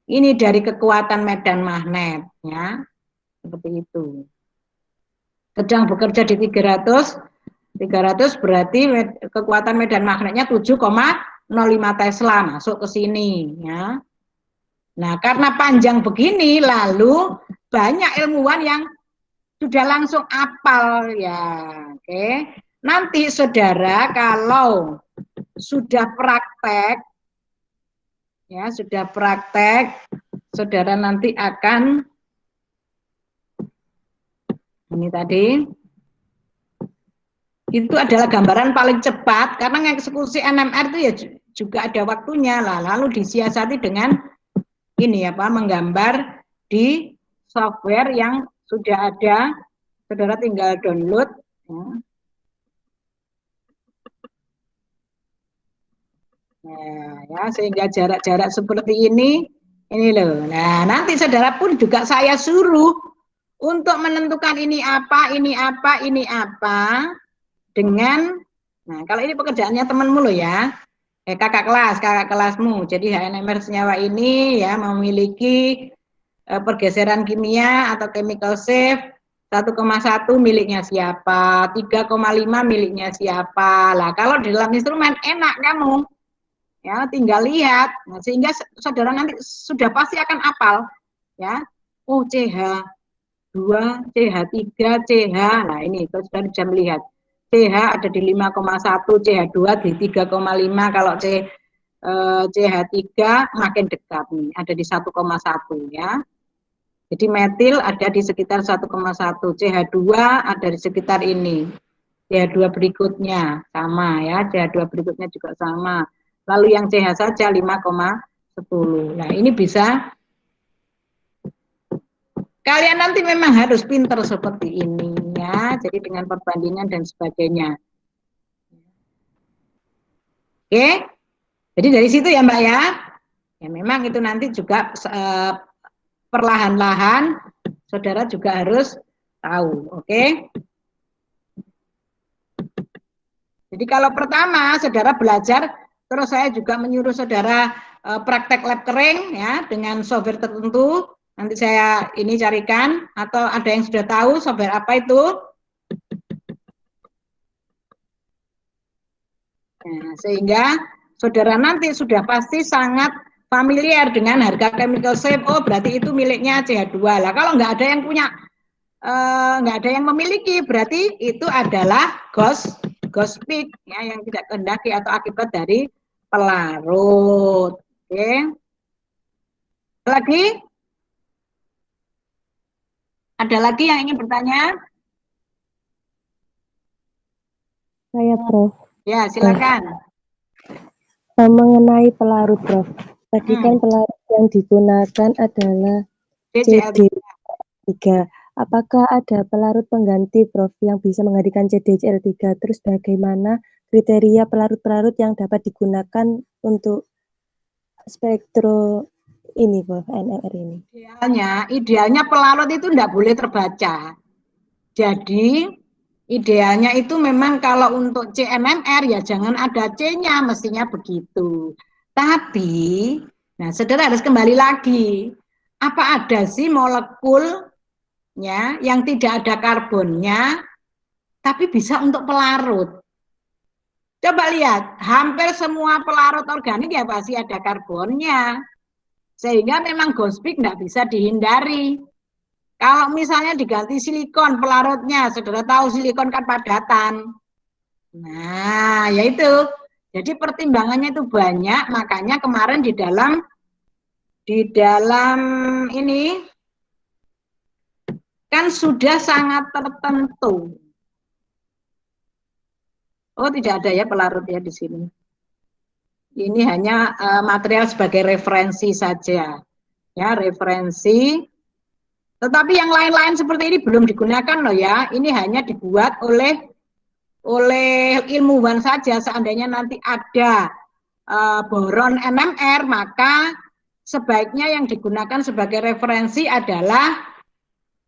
Ini dari kekuatan medan magnet, ya. Seperti itu. Sedang bekerja di 300 berarti kekuatan medan magnetnya 7,05 Tesla masuk ke sini, ya. Nah, karena panjang begini, lalu banyak ilmuwan yang sudah langsung apal, ya. Oke. Nanti saudara kalau sudah praktek, ya sudah praktek, saudara nanti akan ini tadi itu adalah gambaran paling cepat karena eksekusi NMR itu ya juga ada waktunya lah, lalu disiasati dengan ini apa, menggambar di software yang sudah ada, saudara tinggal download, ya. Nah, ya, sehingga jarak-jarak seperti ini loh. Nah, nanti saudara pun juga saya suruh untuk menentukan ini apa, ini apa, ini apa dengan, nah kalau ini pekerjaannya temanmu loh ya, kakak kelasmu. Jadi HNMR senyawa ini ya memiliki pergeseran kimia atau chemical shift 1,1 miliknya siapa, 3,5 miliknya siapa. Lah kalau di dalam instrumen enak kamu. Ya, tinggal lihat. Nah, sehingga saudara nanti sudah pasti akan apal, ya. Oh, CH2, CH3, CH. Nah, ini saudara bisa melihat. CH ada di 5,1, CH2 di 3,5. Kalau CH3 makin dekat nih, ada di 1,1 ya. Jadi metil ada di sekitar 1,1, CH2 ada di sekitar ini. CH2 berikutnya sama ya, CH2 berikutnya juga sama. Lalu yang CH saja 5,10. Nah, ini bisa kalian nanti memang harus pinter seperti ini ya. Jadi dengan perbandingan dan sebagainya. Oke. Jadi dari situ ya, Mbak ya. Ya memang itu nanti juga perlahan-lahan saudara juga harus tahu, oke? Jadi kalau pertama saudara belajar, terus saya juga menyuruh saudara praktek lab kering ya dengan software tertentu. Nanti saya ini carikan, atau ada yang sudah tahu software apa itu? Nah, sehingga saudara nanti sudah pasti sangat familiar dengan harga chemical shape. Oh, berarti itu miliknya CH2 lah. Kalau nggak ada yang punya, nggak ada yang memiliki, berarti itu adalah ghost peak ya, yang tidak kehendaki atau akibat dari pelarut. Oke. Lagi? Ada lagi yang ingin bertanya? Saya, Prof. Ya, silakan. Mengenai pelarut, Prof. Tadi kan pelarut yang digunakan adalah CD3. Apakah ada pelarut pengganti, Prof, yang bisa menggantikan CDCl3? Terus bagaimana kriteria pelarut-pelarut yang dapat digunakan untuk spektro ini, Prof, NMR ini? Idealnya pelarut itu tidak boleh terbaca. Jadi idealnya itu memang kalau untuk CMMR ya jangan ada C-nya, mestinya begitu. Tapi, nah saudara harus kembali lagi, apa ada sih molekulnya yang tidak ada karbonnya, tapi bisa untuk pelarut? Coba lihat, hampir semua pelarut organik ya pasti ada karbonnya. Sehingga memang ghost peak tidak bisa dihindari. Kalau misalnya diganti silikon pelarutnya, saudara tahu silikon kan padatan. Nah, yaitu. Jadi pertimbangannya itu banyak, makanya kemarin di dalam ini kan sudah sangat tertentu. Oh, tidak ada ya pelarut ya di sini. Ini hanya material sebagai referensi saja. Ya, referensi. Tetapi yang lain-lain seperti ini belum digunakan loh ya. Ini hanya dibuat oleh ilmuwan saja. Seandainya nanti ada boron NMR, maka sebaiknya yang digunakan sebagai referensi adalah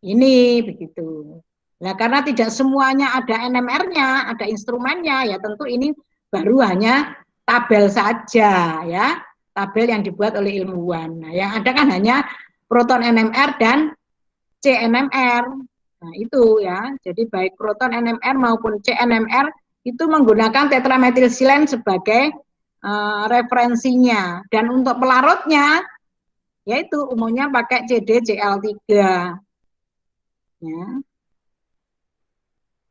ini, begitu. Nah, karena tidak semuanya ada NMR-nya, ada instrumennya, ya tentu ini baru hanya tabel saja, ya. tabel yang dibuat oleh ilmuwan. Nah, yang ada kan hanya proton NMR dan CNMR. Nah, itu ya. Jadi baik proton NMR maupun CNMR itu menggunakan tetrametilsilen sebagai referensinya. Dan untuk pelarutnya yaitu umumnya pakai CdCl3. Ya.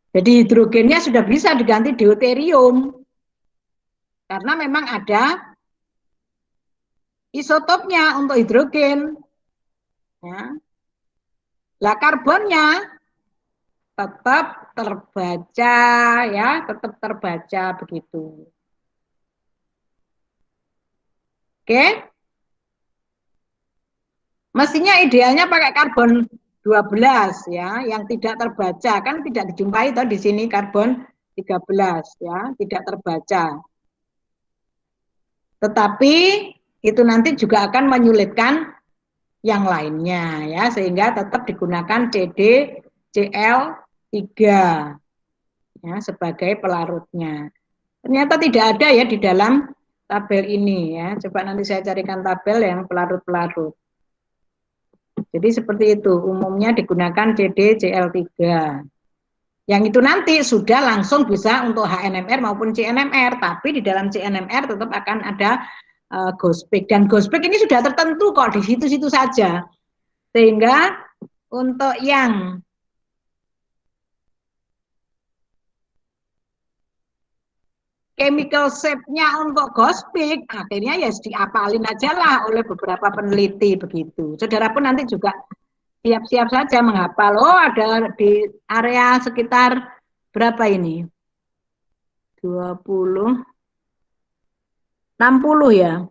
Jadi hidrogennya sudah bisa diganti deuterium. Karena memang ada isotopnya untuk hidrogen. Ya. Lah karbonnya tetap terbaca ya, tetap terbaca begitu. Oke? Mestinya idealnya pakai karbon 12 ya, yang tidak terbaca kan tidak dijumpai toh di sini karbon 13 ya, tidak terbaca. Tetapi itu nanti juga akan menyulitkan yang lainnya ya, sehingga tetap digunakan CdCl3 ya sebagai pelarutnya. Ternyata tidak ada ya di dalam tabel ini ya. Coba nanti saya carikan tabel yang pelarut-pelarut. Jadi seperti itu, umumnya digunakan CdCl3. Yang itu nanti sudah langsung bisa untuk HNMR maupun CNMR, tapi di dalam CNMR tetap akan ada gospik. Dan gospik ini sudah tertentu kok di situ-situ saja. Sehingga untuk yang chemical shape-nya untuk gospik, akhirnya ya diapalin aja lah oleh beberapa peneliti begitu. Saudara pun nanti juga siap-siap saja menghafal. Oh, ada di area sekitar berapa ini? 20, 60 ya.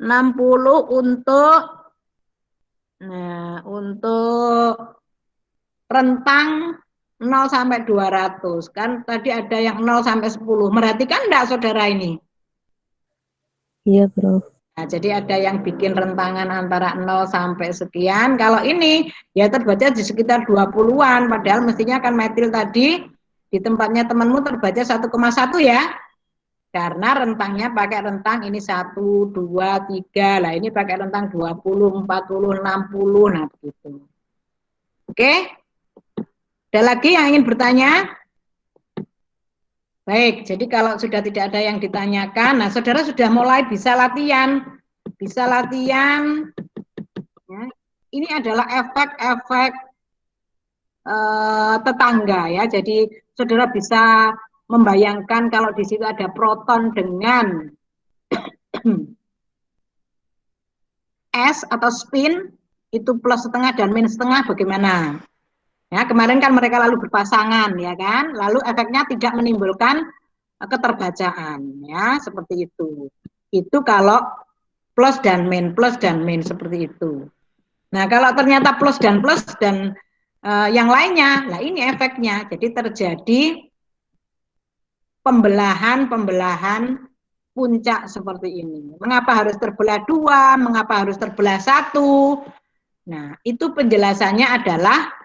60 untuk rentang 0 sampai 200. Kan tadi ada yang 0 sampai 10. Merhatikan enggak saudara ini? Iya, Bro. Nah, jadi ada yang bikin rentangan antara 0 sampai sekian. Kalau ini ya terbaca di sekitar 20-an. Padahal mestinya kan metil tadi di tempatnya temanmu terbaca 1,1 ya. Karena rentangnya pakai rentang ini 1, 2, 3. Lah ini pakai rentang 20, 40, 60. Nah begitu. Oke. Ada lagi yang ingin bertanya? Baik, jadi kalau sudah tidak ada yang ditanyakan, nah saudara sudah mulai bisa latihan. Bisa latihan. Ya. Ini adalah efek-efek tetangga ya. Jadi saudara bisa membayangkan kalau di situ ada proton dengan S atau spin itu plus setengah dan min setengah bagaimana? Ya, kemarin kan mereka lalu berpasangan ya kan, lalu efeknya tidak menimbulkan keterbacaan ya seperti itu. Itu kalau plus dan min seperti itu. Nah kalau ternyata plus dan yang lainnya, lah ini efeknya. Jadi terjadi pembelahan puncak seperti ini. Mengapa harus terbelah 2? Mengapa harus terbelah 1? Nah, itu penjelasannya adalah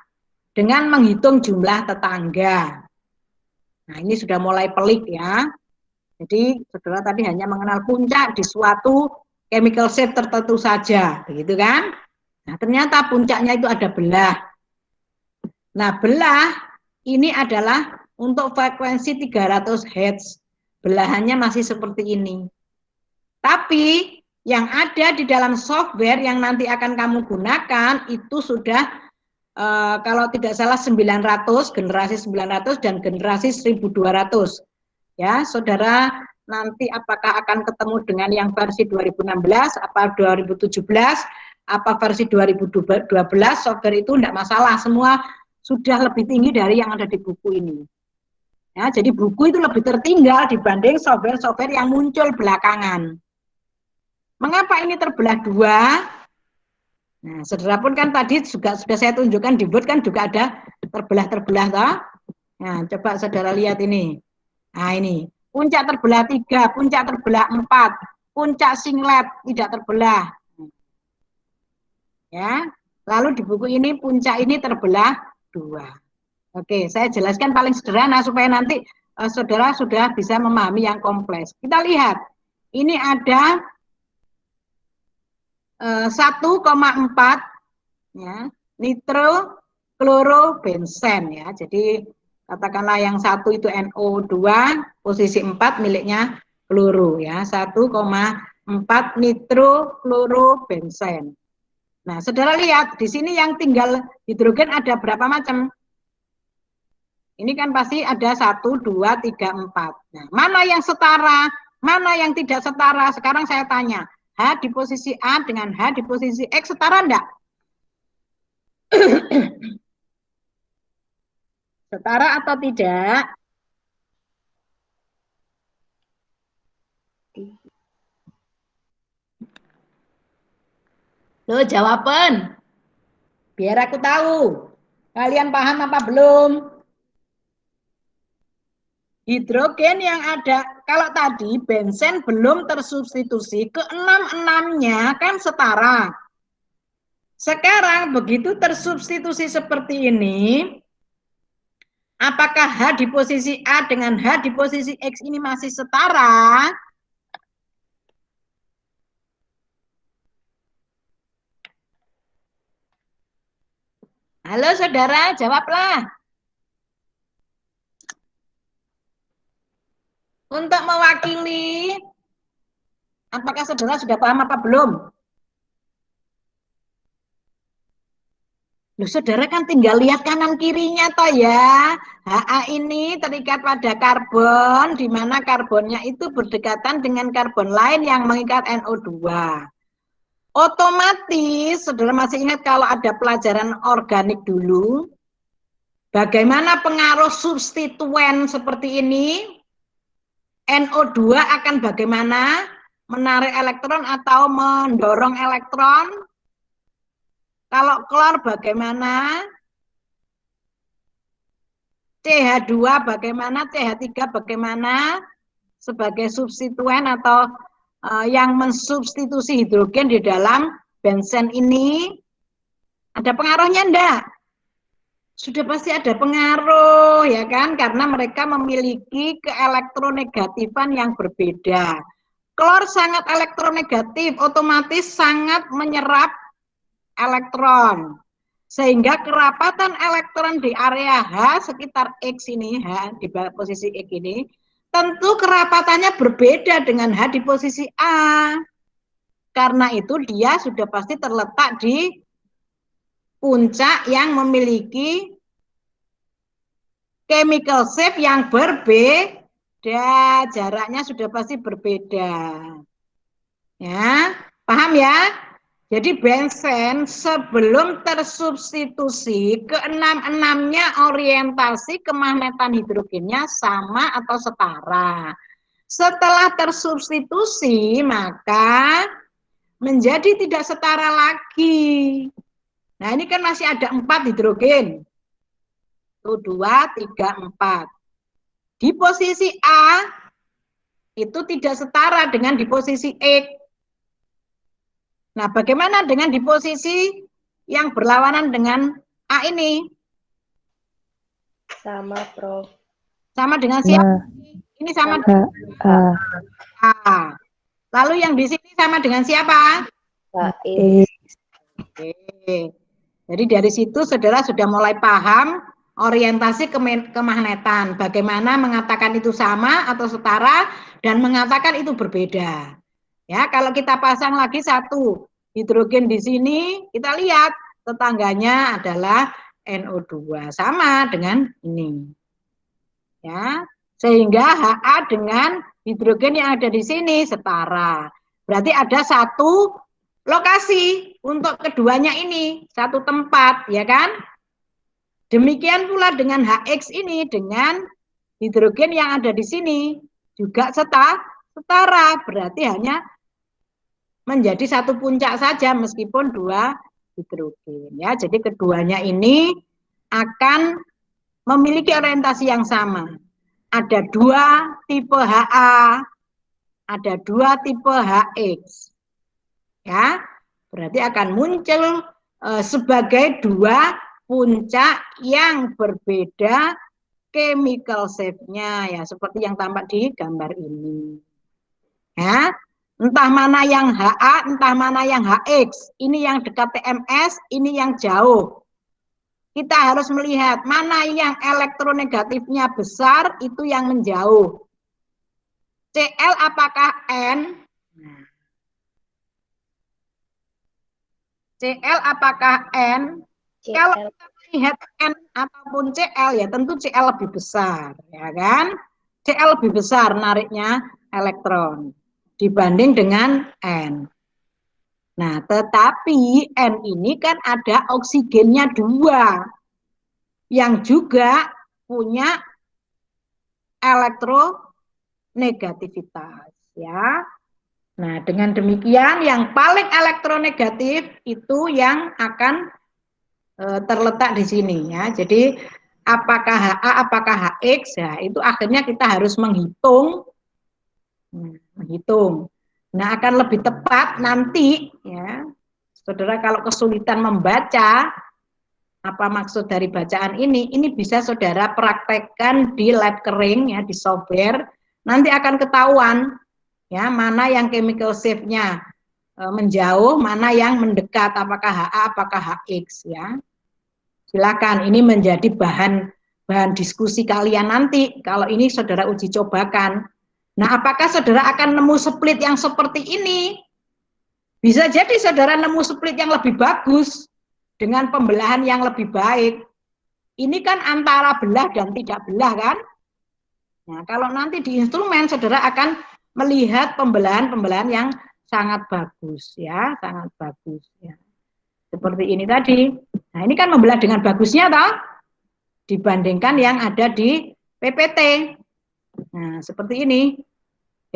dengan menghitung jumlah tetangga. Nah, ini sudah mulai pelik ya. Jadi, saudara tadi hanya mengenal puncak di suatu chemical shape tertentu saja, begitu kan? Nah, ternyata puncaknya itu ada belah. Nah, belah ini adalah untuk frekuensi 300 Hz. Belahannya masih seperti ini. Tapi yang ada di dalam software yang nanti akan kamu gunakan itu sudah kalau tidak salah 900, generasi 900 dan generasi 1200. Ya, saudara nanti apakah akan ketemu dengan yang versi 2016, apa 2017, apa versi 2012, software itu tidak masalah, semua sudah lebih tinggi dari yang ada di buku ini. Ya, jadi buku itu lebih tertinggal dibanding software-software yang muncul belakangan. Mengapa ini terbelah 2? Nah, saudara pun kan tadi juga sudah saya tunjukkan di board kan juga ada terbelah-terbelah toh. Nah, coba saudara lihat ini. Nah, ini puncak terbelah 3, puncak terbelah 4, puncak singlet tidak terbelah. Ya. Lalu di buku ini puncak ini terbelah 2. Oke, saya jelaskan paling sederhana supaya nanti saudara sudah bisa memahami yang kompleks. Kita lihat. Ini ada 1,4 ya, nitroklorobenzen ya. Jadi katakanlah yang satu itu NO2, posisi 4 miliknya kloro ya, 1,4 nitroklorobenzen. Nah, saudara lihat di sini yang tinggal hidrogen ada berapa macam? Ini kan pasti ada 1, 2, 3, 4. Nah, mana yang setara, mana yang tidak setara? Sekarang saya tanya, H di posisi A dengan H di posisi X setara enggak? Setara atau tidak? Loh, jawaban. Biar aku tahu. Kalian paham apa belum? Hidrogen yang ada, kalau tadi benzen belum tersubstitusi, ke-6-6-nya kan setara. Sekarang begitu tersubstitusi seperti ini, apakah H di posisi A dengan H di posisi X ini masih setara? Halo saudara, jawablah. Untuk mewakili, apakah saudara sudah paham apa belum? Loh, saudara kan tinggal lihat kanan kirinya toh ya. HA ini terikat pada karbon, di mana karbonnya itu berdekatan dengan karbon lain yang mengikat NO2. Otomatis, saudara masih ingat kalau ada pelajaran organik dulu, bagaimana pengaruh substituen seperti ini? NO2 akan bagaimana? Menarik elektron atau mendorong elektron? Kalau klor bagaimana? CH2 bagaimana? CH3 bagaimana? Sebagai substituen atau yang mensubstitusi hidrogen di dalam benzen ini, ada pengaruhnya enggak? Sudah pasti ada pengaruh ya kan, karena mereka memiliki keelektronegatifan yang berbeda. Klor sangat elektronegatif, otomatis sangat menyerap elektron, sehingga kerapatan elektron di area H sekitar X ini, H di posisi X ini, tentu kerapatannya berbeda dengan H di posisi A. Karena itu dia sudah pasti terletak di puncak yang memiliki chemical shape yang berbeda, jaraknya sudah pasti berbeda. Ya, paham ya? Jadi benzen sebelum tersubstitusi, ke-6-6-nya orientasi kemagnetan hidrogennya sama atau setara. Setelah tersubstitusi, maka menjadi tidak setara lagi. Nah, ini kan masih ada 4 hidrogen. 1, 2, 3, 4. Di posisi A, itu tidak setara dengan di posisi X. Nah, bagaimana dengan di posisi yang berlawanan dengan A ini? Sama, Prof. Sama dengan siapa? Ini sama dengan A. Lalu yang di sini sama dengan siapa? E. Oke. Jadi dari situ saudara sudah mulai paham orientasi kemagnetan. Bagaimana mengatakan itu sama atau setara dan mengatakan itu berbeda. Ya, kalau kita pasang lagi satu hidrogen di sini, kita lihat tetangganya adalah NO2 sama dengan ini. Ya, sehingga HA dengan hidrogen yang ada di sini setara. Berarti ada satu lokasi untuk keduanya ini, satu tempat, ya kan? Demikian pula dengan HX ini dengan hidrogen yang ada di sini juga setara, berarti hanya menjadi satu puncak saja meskipun 2 hidrogen. Ya, jadi keduanya ini akan memiliki orientasi yang sama. Ada 2 tipe HA, ada 2 tipe HX. Ya, berarti akan muncul sebagai 2 puncak yang berbeda chemical shape-nya ya, seperti yang tampak di gambar ini. Ya, Entah mana yang HA, entah mana yang HX. Ini yang dekat TMS, ini yang jauh. Kita harus melihat mana yang elektronegatifnya besar, itu yang menjauh. Cl apakah N? Cl apakah N? CL. Kalau kita melihat N ataupun Cl, ya tentu Cl lebih besar, ya kan? Cl lebih besar nariknya elektron dibanding dengan N. Nah, tetapi N ini kan ada oksigennya 2 yang juga punya elektronegativitas, ya. Nah, dengan demikian yang paling elektronegatif itu yang akan terletak di sini, ya. Jadi apakah HA, apakah HX, ya itu akhirnya kita harus menghitung. Nah, akan lebih tepat nanti, ya, saudara kalau kesulitan membaca apa maksud dari bacaan ini bisa saudara praktekkan di lab kering, ya, di software. Nanti akan ketahuan, ya, mana yang chemical shape-nya menjauh, mana yang mendekat, apakah HA, apakah HX, ya. Silakan, ini menjadi bahan diskusi kalian nanti kalau ini saudara uji cobakan. Nah, apakah saudara akan nemu split yang seperti ini? Bisa jadi saudara nemu split yang lebih bagus dengan pembelahan yang lebih baik. Ini kan antara belah dan tidak belah, kan? Nah, kalau nanti di instrumen saudara akan melihat pembelahan-pembelahan yang sangat bagus, ya, sangat bagus, ya. Seperti ini tadi. Nah, ini kan membelah dengan bagusnya, toh? Dibandingkan yang ada di PPT. Nah, seperti ini.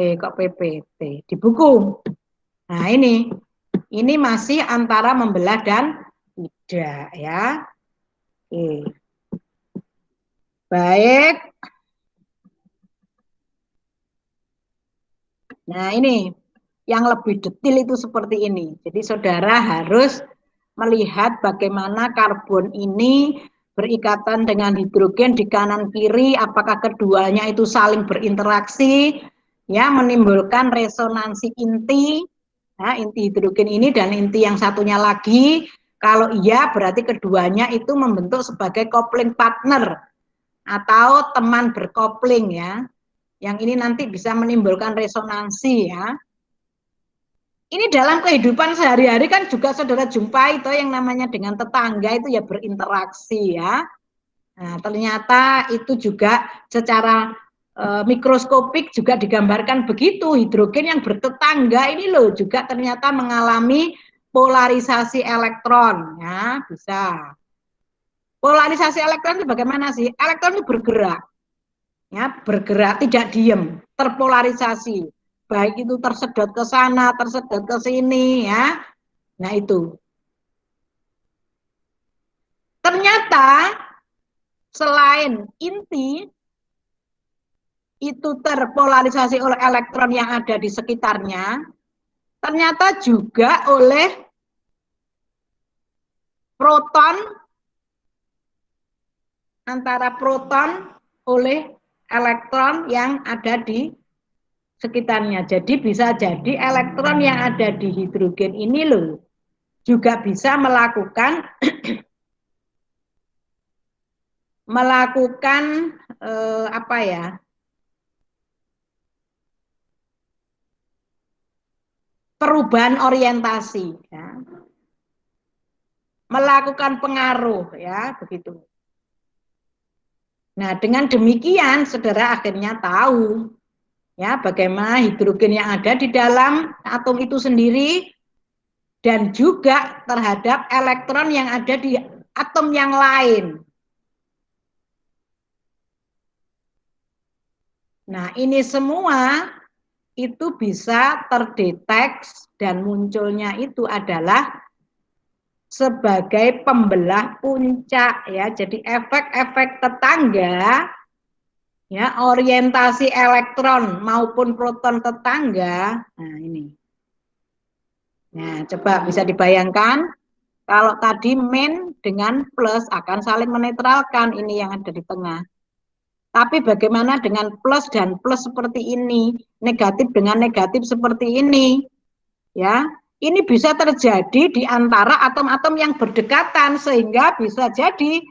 Kok PPT? Di buku. Nah, ini masih antara membelah dan tidak, ya. Oke. Baik. Nah, ini yang lebih detail itu seperti ini. Jadi saudara harus melihat bagaimana karbon ini berikatan dengan hidrogen di kanan kiri, apakah keduanya itu saling berinteraksi, ya, menimbulkan resonansi inti, ya, inti hidrogen ini dan inti yang satunya lagi. Kalau iya berarti keduanya itu membentuk sebagai coupling partner atau teman berkopling, ya. Yang ini nanti bisa menimbulkan resonansi, ya. Ini dalam kehidupan sehari-hari kan juga saudara jumpai itu yang namanya dengan tetangga itu ya berinteraksi, ya. Nah, ternyata itu juga secara mikroskopik juga digambarkan begitu. Hidrogen yang bertetangga ini loh juga ternyata mengalami polarisasi elektron, ya, bisa. Polarisasi elektron itu bagaimana sih? Elektron itu bergerak, ya, bergerak tidak diem, terpolarisasi. Baik itu tersedot ke sana, tersedot ke sini, ya. Nah, itu. Ternyata selain inti itu terpolarisasi oleh elektron yang ada di sekitarnya, ternyata juga oleh proton, antara proton oleh elektron yang ada di sekitarnya. Jadi bisa jadi elektron yang ada di hidrogen ini loh juga bisa melakukan apa ya? Perubahan orientasi, ya. Melakukan pengaruh, ya, begitu. Nah, dengan demikian saudara akhirnya tahu, ya, bagaimana hidrogen yang ada di dalam atom itu sendiri dan juga terhadap elektron yang ada di atom yang lain. Nah, ini semua itu bisa terdeteksi dan munculnya itu adalah sebagai pembelah puncak, ya. Jadi efek-efek tetangga, ya, orientasi elektron maupun proton tetangga. Nah, ini. Nah, coba bisa dibayangkan kalau tadi min dengan plus akan saling menetralkan ini yang ada di tengah. Tapi bagaimana dengan plus dan plus seperti ini, negatif dengan negatif seperti ini, ya? Ini bisa terjadi di antara atom-atom yang berdekatan sehingga bisa jadi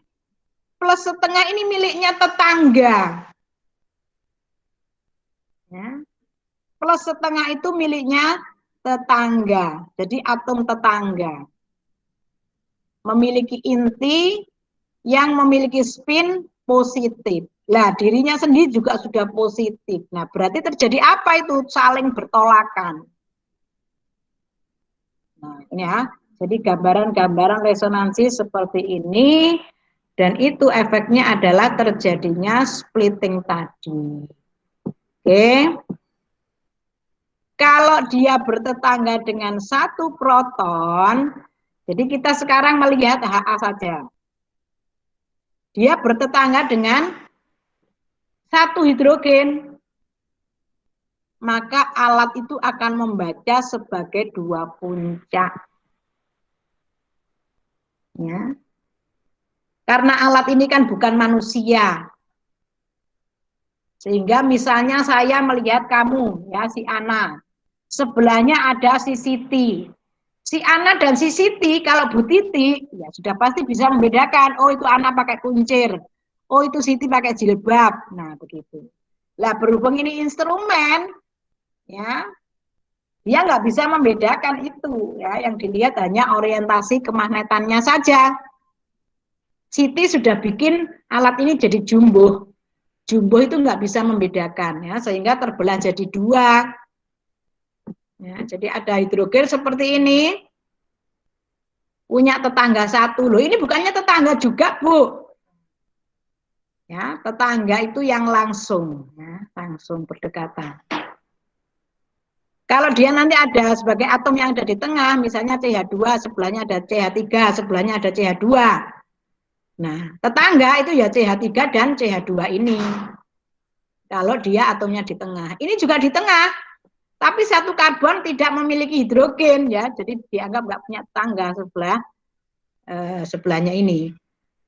plus setengah ini miliknya tetangga. Ya. Plus setengah itu miliknya tetangga. Jadi atom tetangga. Memiliki inti yang memiliki spin positif. Nah, dirinya sendiri juga sudah positif. Nah, berarti terjadi apa itu? Saling bertolakan. Nah, ini ya. Jadi gambaran-gambaran resonansi seperti ini. Dan itu efeknya adalah terjadinya splitting tadi. Oke. Kalau dia bertetangga dengan satu proton, jadi kita sekarang melihat HA saja. Dia bertetangga dengan satu hidrogen, maka alat itu akan membaca sebagai dua puncak. Ya. Karena alat ini kan bukan manusia. Sehingga misalnya saya melihat kamu, ya si Ana, sebelahnya ada si Siti. Si Ana dan si Siti, kalau Bu Titi, ya sudah pasti bisa membedakan, oh itu Ana pakai kuncir, oh itu Siti pakai jilbab. Nah, begitu. Lah berhubung ini instrumen, ya, dia nggak bisa membedakan itu, ya. Yang dilihat hanya orientasi kemagnetannya saja. Siti sudah bikin alat ini jadi jumbo. Jumbo itu nggak bisa membedakan, ya, sehingga terbelah jadi dua. Ya, jadi ada hidrogen seperti ini, punya tetangga satu. Loh, ini bukannya tetangga juga, Bu. Ya, tetangga itu yang langsung, ya, langsung berdekatan. Kalau dia nanti ada sebagai atom yang ada di tengah, misalnya CH2, sebelahnya ada CH3, sebelahnya ada CH2. Nah, tetangga itu ya CH3 dan CH2 ini. Kalau dia atomnya di tengah. Ini juga di tengah, tapi satu karbon tidak memiliki hidrogen, ya, jadi dianggap nggak punya tetangga sebelahnya ini.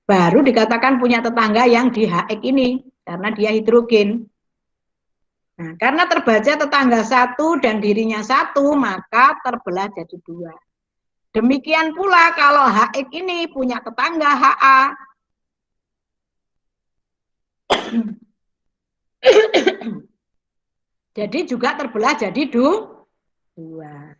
Baru dikatakan punya tetangga yang di HX ini, karena dia hidrogen. Nah, karena terbaca tetangga satu dan dirinya satu, maka terbelah jadi dua. Demikian pula kalau HX ini punya tetangga HA. Jadi juga terbelah jadi dua.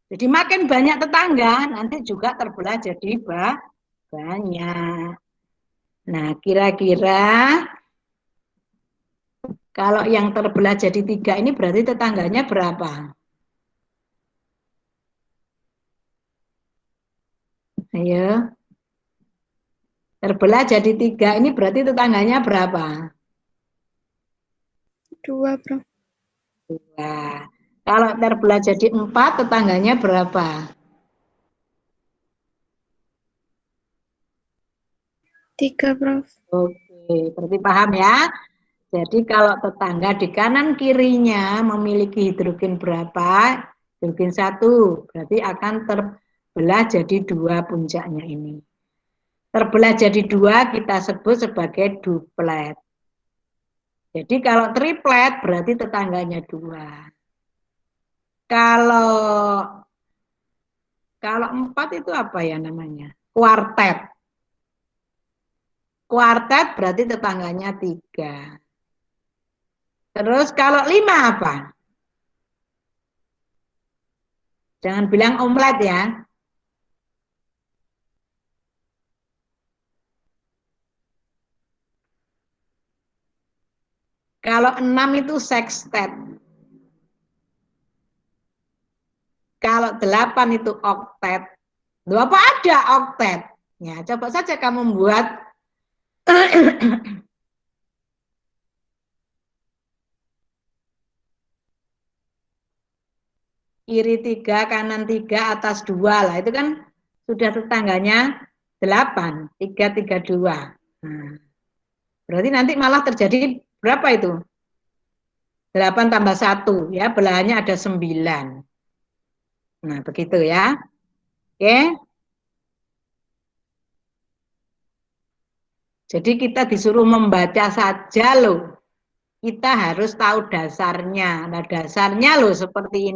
Jadi makin banyak tetangga, nanti juga terbelah jadi banyak. Nah, kira-kira kalau yang terbelah jadi 3 ini berarti tetangganya berapa? Ayo. Terbelah jadi 3 ini berarti tetangganya berapa? 2, Prof. 2. Kalau terbelah jadi 4, tetangganya berapa? 3, Prof. Oke, berarti paham ya? Jadi kalau tetangga di kanan kirinya memiliki hidrogen berapa? Hidrogen 1, berarti akan terbelah jadi 2 puncaknya ini. Terbelah jadi 2 kita sebut sebagai duplet. Jadi kalau triplet berarti tetangganya 2. Kalau 4 itu apa ya namanya? Kuartet. Kuartet berarti tetangganya 3. Terus kalau 5 apa? Jangan bilang omelet ya. Kalau 6 itu sextet. Kalau 8 itu oktet. Loh, apa ada oktet? Ya, coba saja kamu membuat kiri 3, kanan 3, atas 2 lah. Itu kan sudah tetangganya 8, 3, 3, 2. Nah, berarti nanti malah terjadi berapa itu? 8 tambah 1, ya, belahannya ada 9. Nah, begitu ya. Oke. Jadi kita disuruh membaca saja loh. Kita harus tahu dasarnya. Nah, dasarnya loh seperti ini.